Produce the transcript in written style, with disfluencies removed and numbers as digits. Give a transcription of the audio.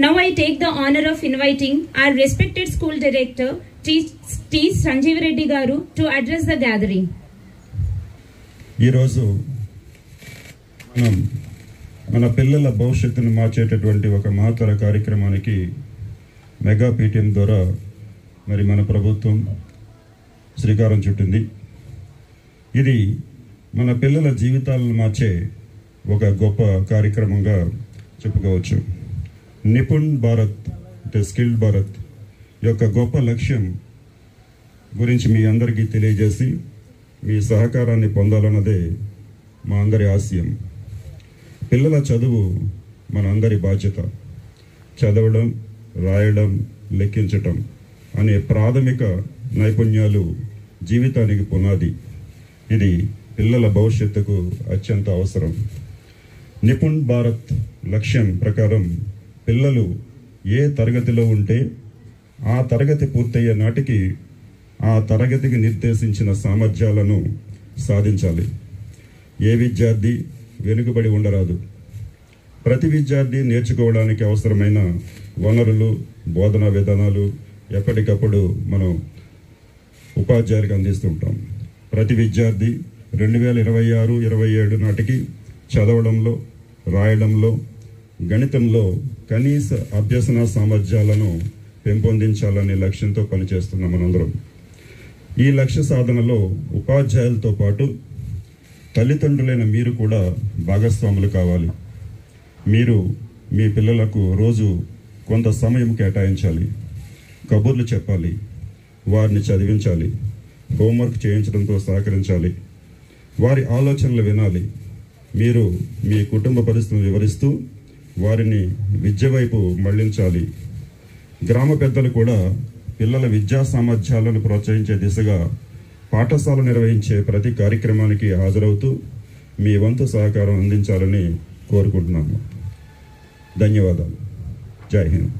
Now I take the honor of inviting our respected school director, T. Sanjeev Reddy Garu, to address the gathering. ఈ రోజు మన పిల్లల భవిష్యత్తును మార్చేటటువంటి ఒక మహత్తర కార్యక్రమానికి మెగా పీటీఎం ద్వారా మరి మన ప్రభుత్వం శ్రీకారం చుట్టింది. ఇది మన పిల్లల జీవితాలను మార్చే ఒక గొప్ప కార్యక్రమంగా చెప్పుకోవచ్చు. నిపుణ్ భారత్ అంటే స్కిల్డ్ భారత్ యొక్క గొప్ప లక్ష్యం గురించి మీ అందరికీ తెలియజేసి మీ సహకారాన్ని పొందాలన్నదే మా అందరి ఆశయం. పిల్లల చదువు మన అందరి బాధ్యత. చదవడం, రాయడం, లెక్కించటం అనే ప్రాథమిక నైపుణ్యాలు జీవితానికి పునాది. ఇది పిల్లల భవిష్యత్తుకు అత్యంత అవసరం. నిపుణ్ భారత్ లక్ష్యం ప్రకారం పిల్లలు ఏ తరగతిలో ఉంటే ఆ తరగతి పూర్తయ్యే నాటికి ఆ తరగతికి నిర్దేశించిన సామర్థ్యాలను సాధించాలి. ఏ విద్యార్థి వెనుకబడి ఉండరాదు. ప్రతి విద్యార్థి నేర్చుకోవడానికి అవసరమైన వనరులు, బోధనా విధానాలు ఎప్పటికప్పుడు మనం ఉపాధ్యాయులకు అందిస్తుంటాం. ప్రతి విద్యార్థి 2026-27 నాటికి చదవడంలో, రాయడంలో, గణితంలో కనీస అభ్యసన సామర్థ్యాలను పెంపొందించాలనే లక్ష్యంతో పనిచేస్తున్నాం మనందరం. ఈ లక్ష్య సాధనలో ఉపాధ్యాయులతో పాటు తల్లిదండ్రులైన మీరు కూడా భాగస్వాములు కావాలి. మీరు మీ పిల్లలకు రోజు కొంత సమయం కేటాయించాలి. కబుర్లు చెప్పాలి, వారిని చదివించాలి, హోంవర్క్ చేయించడంతో సహకరించాలి, వారి ఆలోచనలు వినాలి. మీరు మీ కుటుంబ పరిస్థితులను వివరిస్తూ వారిని విద్య వైపు మళ్లించాలి. గ్రామ పెద్దలు కూడా పిల్లల విద్యా సామర్థ్యాలను ప్రోత్సహించే దిశగా పాఠశాల నిర్వహించే ప్రతి కార్యక్రమానికి హాజరవుతూ మీ వంతు సహకారం అందించాలని కోరుకుంటున్నాము. ధన్యవాదాలు. జై హింద్.